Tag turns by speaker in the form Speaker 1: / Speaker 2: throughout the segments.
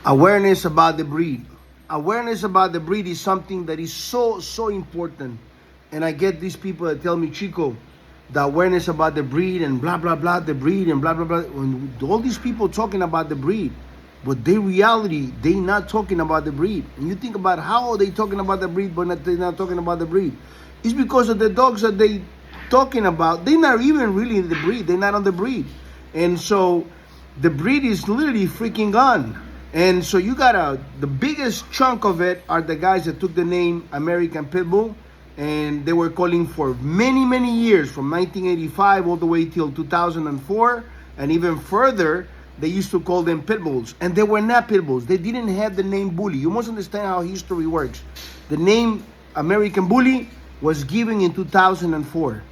Speaker 1: Awareness about the breed. Awareness about the breed is something that is so important. And I get these people that tell me, Chico, the awareness about the breed and blah blah blah, the breed and blah blah blah. When all these people talking about the breed, but they reality, they not talking about the breed. And you think about how are they talking about the breed, but they're not talking about the breed. It's because of the dogs that they talking about. They're not even really in the breed. They're not on the breed. And so the breed is literally freaking gone. And so you got the biggest chunk of it are the guys that took the name American Pitbull, and they were calling for many years, from 1985 all the way till 2004, and even further, they used to call them pit bulls, and they were not pit bulls. They didn't have the name bully. You must understand how history works. The name American Bully was given in 2004.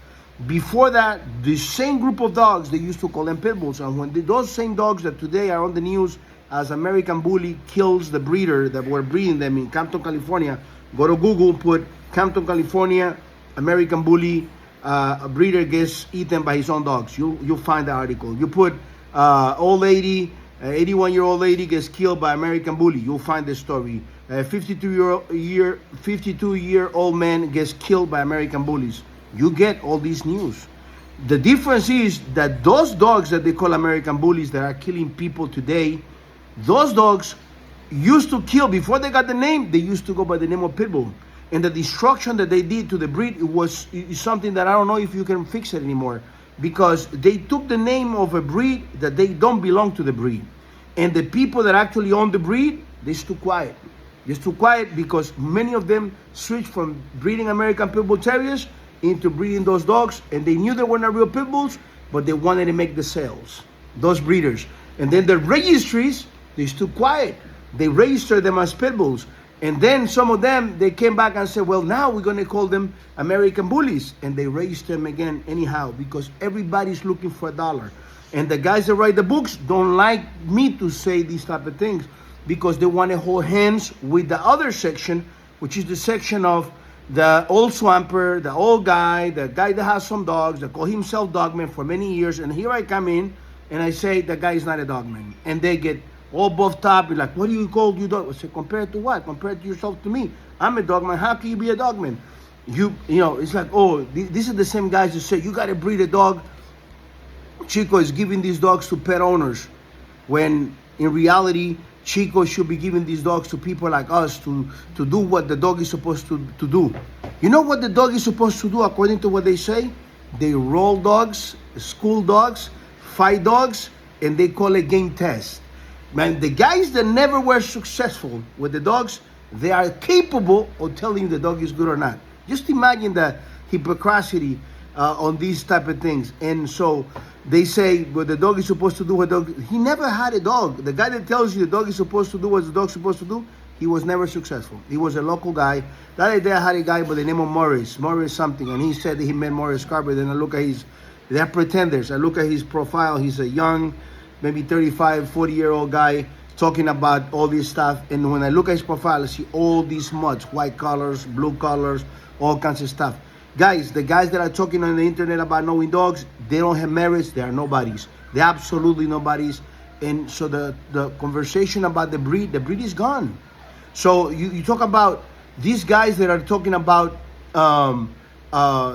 Speaker 1: Before that, the same group of dogs, they used to call them pit bulls, and when those same dogs that today are on the news as American Bully kills the breeder that were breeding them in Compton, California. Go to Google, put Compton, California, American Bully, a breeder gets eaten by his own dogs. You'll find the article. You put old lady, 81-year-old lady gets killed by American Bully. You'll find the story. 52-year-old man gets killed by American bullies. You get all these news. The difference is that those dogs that they call American Bullies that are killing people today, those dogs used to kill, before they got the name, they used to go by the name of Pitbull. And the destruction that they did to the breed is something that I don't know if you can fix it anymore. Because they took the name of a breed that they don't belong to the breed. And the people that actually own the breed, they stood quiet. They stood quiet because many of them switched from breeding American Pitbull Terriers into breeding those dogs. And they knew they were not real Pitbulls, but they wanted to make the sales, those breeders. And then the registries, they stood quiet. They registered them as pit bulls. And then some of them, they came back and said, well, now we're going to call them American Bullies. And they registered them again anyhow because everybody's looking for a dollar. And the guys that write the books don't like me to say these type of things because they want to hold hands with the other section, which is the section of the old swamper, the old guy, the guy that has some dogs, that call himself dogman for many years. And here I come in and I say, the guy is not a dogman. And they get all buffed up, like, what do you call you dog? I say, compared to what? Compared to yourself to me. I'm a dogman. How can you be a dogman? You know, it's like, oh, these are the same guys who say, you got to breed a dog. Chico is giving these dogs to pet owners. When in reality, Chico should be giving these dogs to people like us to do what the dog is supposed to do. You know what the dog is supposed to do according to what they say? They roll dogs, school dogs, fight dogs, and they call it game test. Man, the guys that never were successful with the dogs, they are capable of telling you the dog is good or not. Just imagine the hypocrisy on these type of things. And so they say, well, the dog is supposed to do what dog. He never had a dog. The guy that tells you the dog is supposed to do what the dog's supposed to do, he was never successful. He was a local guy. The other day I had a guy by the name of Morris something, and he said that he met Morris Carver. Then I look at they're pretenders. I look at his profile. He's a young, maybe 35, 40-year-old guy talking about all this stuff. And when I look at his profile, I see all these muds, white collars, blue collars, all kinds of stuff. Guys, the guys that are talking on the internet about knowing dogs, they don't have merits. They are nobodies. They're absolutely nobodies. And so the conversation about the breed is gone. So you talk about these guys that are talking about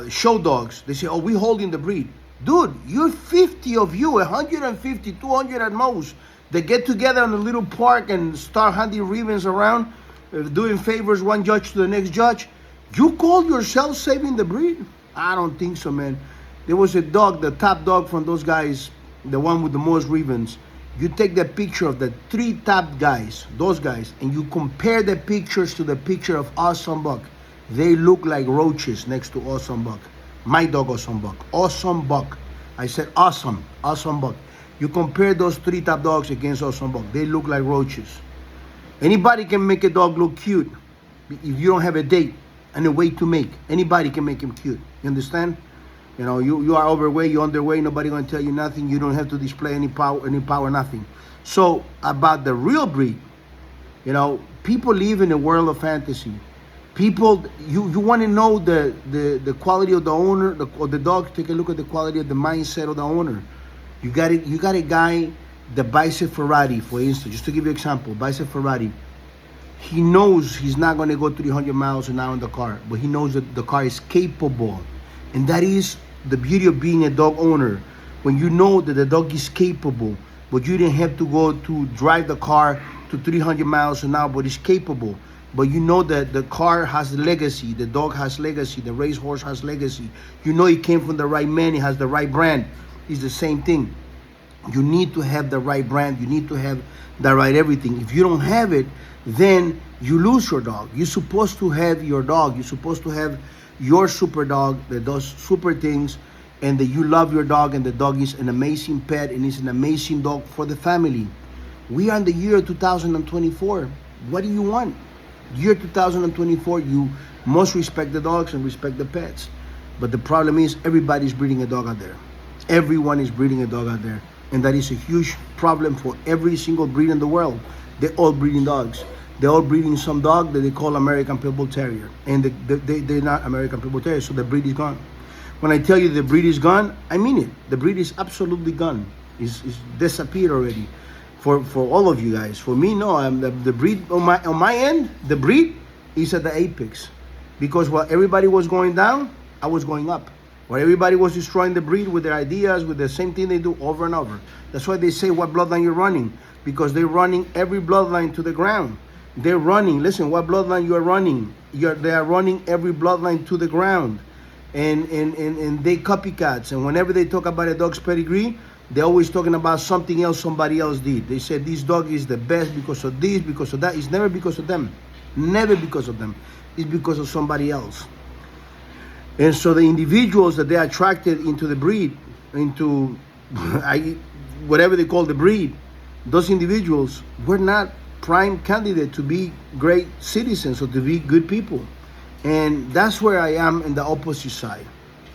Speaker 1: show dogs. They say, oh, we're holding the breed. Dude, you're 50 of you, 150, 200 at most, that get together in a little park and start handing ribbons around, doing favors one judge to the next judge. You call yourself saving the breed? I don't think so, man. There was a dog, the top dog from those guys, the one with the most ribbons. You take the picture of the 3 top guys, those guys, and you compare the pictures to the picture of Awesome Buck. They look like roaches next to Awesome Buck. My dog, Awesome Buck. Awesome Buck. I said awesome Buck. You compare those 3 top dogs against Awesome Buck. They look like roaches. Anybody can make a dog look cute if you don't have a date and a way to make. Anybody can make him cute. You understand? You know, you are overweight, you're underweight, nobody gonna tell you nothing. You don't have to display any power, nothing. So about the real breed, you know, people live in a world of fantasy. People, you want to know the quality of the owner of the dog. Take a look at the quality of the mindset of the owner. You got a guy the Bicep Ferrari, for instance, just to give you an example, Bicep Ferrari, he knows he's not going to go 300 miles an hour in the car, but he knows that the car is capable. And that is the beauty of being a dog owner. When you know that the dog is capable, but you didn't have to go to drive the car to 300 miles an hour, but it's capable. But you know that the car has legacy, the dog has legacy, the racehorse has legacy. You know it came from the right man, it has the right brand. It's the same thing. You need to have the right brand, you need to have the right everything. If you don't have it, then you lose your dog. You're supposed to have your dog. You're supposed to have your super dog that does super things, and that you love your dog, and the dog is an amazing pet and is an amazing dog for the family. We are in the year 2024. What do you want? Year 2024, you must respect the dogs and respect the pets. But the problem is everybody's breeding a dog out there. Everyone is breeding a dog out there. And that is a huge problem for every single breed in the world. They're all breeding dogs. They're all breeding some dog that they call American Pitbull Terrier. And they're not American Pitbull Terrier, so the breed is gone. When I tell you the breed is gone, I mean it. The breed is absolutely gone. It's disappeared already. For all of you guys. For me, no. The breed on my end, the breed is at the apex. Because while everybody was going down, I was going up. While everybody was destroying the breed with their ideas, with the same thing they do over and over. That's why they say what bloodline you're running. Because they're running every bloodline to the ground. They're running, listen, what bloodline you are running. They are running every bloodline to the ground. And they copycats. And whenever they talk about a dog's pedigree, they're always talking about something else somebody else did. They said this dog is the best because of this, because of that. It's never because of them. Never because of them. It's because of somebody else. And so the individuals that they attracted into the breed, into whatever they call the breed, those individuals were not prime candidate to be great citizens or to be good people. And that's where I am in the opposite side.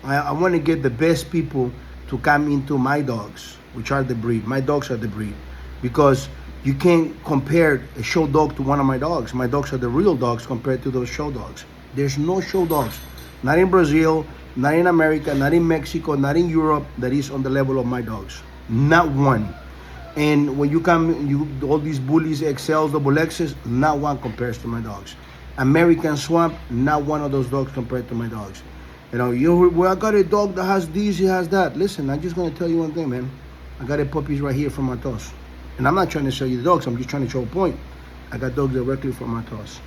Speaker 1: I want to get the best people to come into my dogs, which are the breed. My dogs are the breed. Because you can't compare a show dog to one of my dogs. My dogs are the real dogs compared to those show dogs. There's no show dogs. Not in Brazil, not in America, not in Mexico, not in Europe that is on the level of my dogs. Not one. And when you come, all these bullies, XLs, double X's, not one compares to my dogs. American Swamp, not one of those dogs compared to my dogs. You know, well, I got a dog that has this, he has that. Listen, I'm just going to tell you one thing, man. I got a puppies right here from Matos. And I'm not trying to sell you the dogs, I'm just trying to show a point. I got dogs directly from Matos.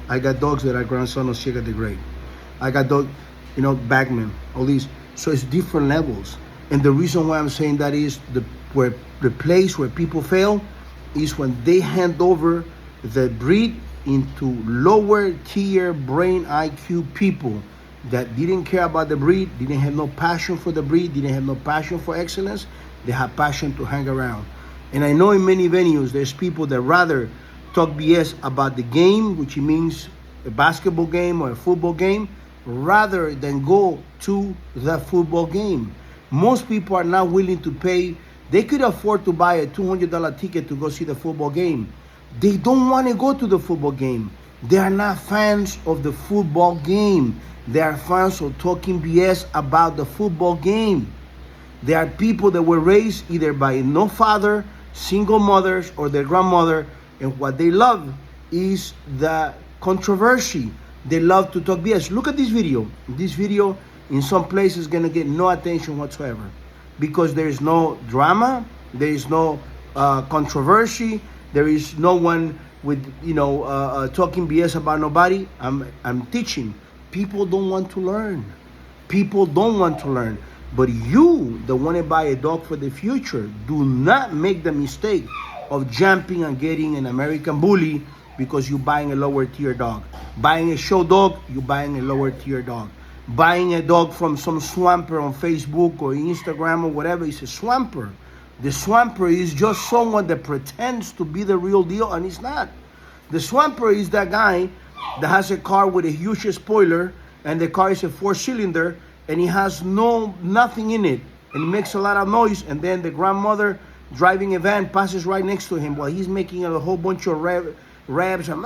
Speaker 1: I got dogs that are grandson of Chico the Great. I got dogs, you know, Bagman, all these. So it's different levels. And the reason why I'm saying that is the place where people fail is when they hand over the breed into lower tier brain IQ people that didn't care about the breed, didn't have no passion for the breed, didn't have no passion for excellence. They have passion to hang around. And I know in many venues there's people that rather talk BS about the game, which means a basketball game or a football game, rather than go to the football game. Most people are not willing to pay. They could afford to buy a $200 ticket to go see the football game. They don't want to go to the football game. They are not fans of the football game. They are fans of talking BS about the football game. They are people that were raised either by no father, single mothers, or their grandmother, and what they love is the controversy. They love to talk BS. Look at this video. This video in some places is going to get no attention whatsoever because there is no drama, there is no controversy, there is no one with, talking BS about nobody. I'm teaching. People don't want to learn. People don't want to learn. But you that want to buy a dog for the future, do not make the mistake of jumping and getting an American Bully because you're buying a lower tier dog. Buying a show dog, you're buying a lower tier dog. Buying a dog from some swamper on Facebook or Instagram or whatever is a swamper. The swamper is just someone that pretends to be the real deal and it's not. The swamper is that guy that has a car with a huge spoiler and the car is a 4-cylinder and he has nothing in it and he makes a lot of noise, and then the grandmother driving a van passes right next to him while he's making a whole bunch of revs and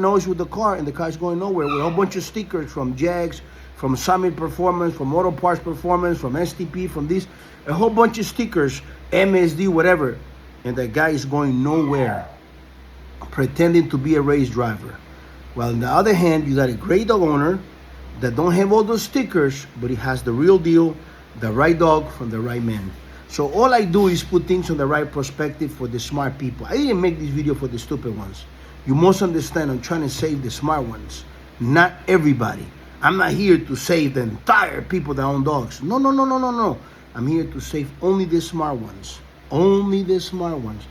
Speaker 1: noise with the car, and the car's going nowhere with a whole bunch of stickers from Jags, from Summit Performance, from Auto Parts Performance, from STP, from this, a whole bunch of stickers, MSD, whatever. and that guy is going nowhere, pretending to be a race driver. While on the other hand, you got a great dog owner that don't have all those stickers, but he has the real deal, the right dog from the right man. So all I do is put things on the right perspective for the smart people. I didn't make this video for the stupid ones. You must understand, I'm trying to save the smart ones, not everybody. I'm not here to save the entire people that own dogs. No. I'm here to save only the smart ones. Only the smart ones.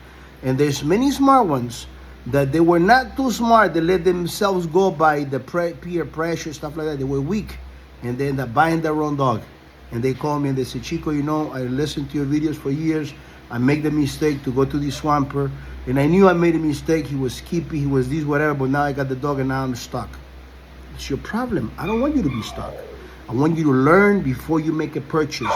Speaker 1: And there's many smart ones that they were not too smart. They let themselves go by the peer pressure, stuff like that. They were weak, and they end up buying their own dog. And they call me and they say, Chico, you know, I listened to your videos for years. I make the mistake to go to the swamper, and I knew I made a mistake. He was skippy, he was this, whatever, but now I got the dog and now I'm stuck. It's your problem. I don't want you to be stuck. I want you to learn before you make a purchase.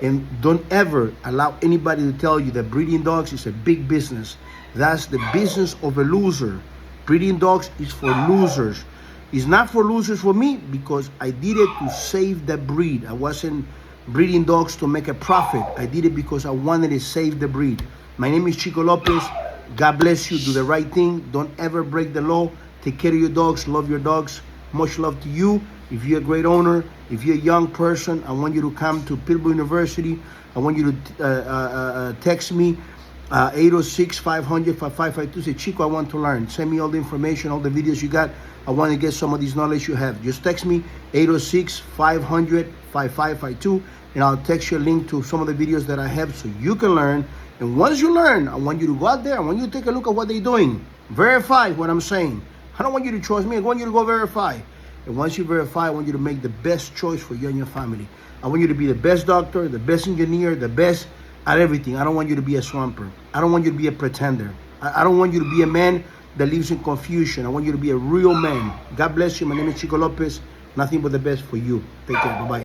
Speaker 1: And don't ever allow anybody to tell you that breeding dogs is a big business. That's the business of a loser. Breeding dogs is for losers. It's not for losers for me, because I did it to save the breed. I wasn't breeding dogs to make a profit. I did it because I wanted to save the breed. My name is Chico Lopez. God bless you. Do the right thing. Don't ever break the law. Take care of your dogs. Love your dogs. Much love to you. If you're a great owner, if you're a young person, I want you to come to Pitbull University. I want you to text me 806-500-5552. Say, Chico, I want to learn. Send me all the information, all the videos you got. I want to get some of this knowledge you have. Just text me 806-500-5552, and I'll text you a link to some of the videos that I have so you can learn. And once you learn, I want you to go out there. I want you to take a look at what they're doing. Verify what I'm saying. I don't want you to trust me. I want you to go verify. And once you verify, I want you to make the best choice for you and your family. I want you to be the best doctor, the best engineer, the best at everything. I don't want you to be a swamper. I don't want you to be a pretender. I don't want you to be a man that lives in confusion. I want you to be a real man. God bless you. My name is Chico Lopez. Nothing but the best for you. Take care. Bye-bye.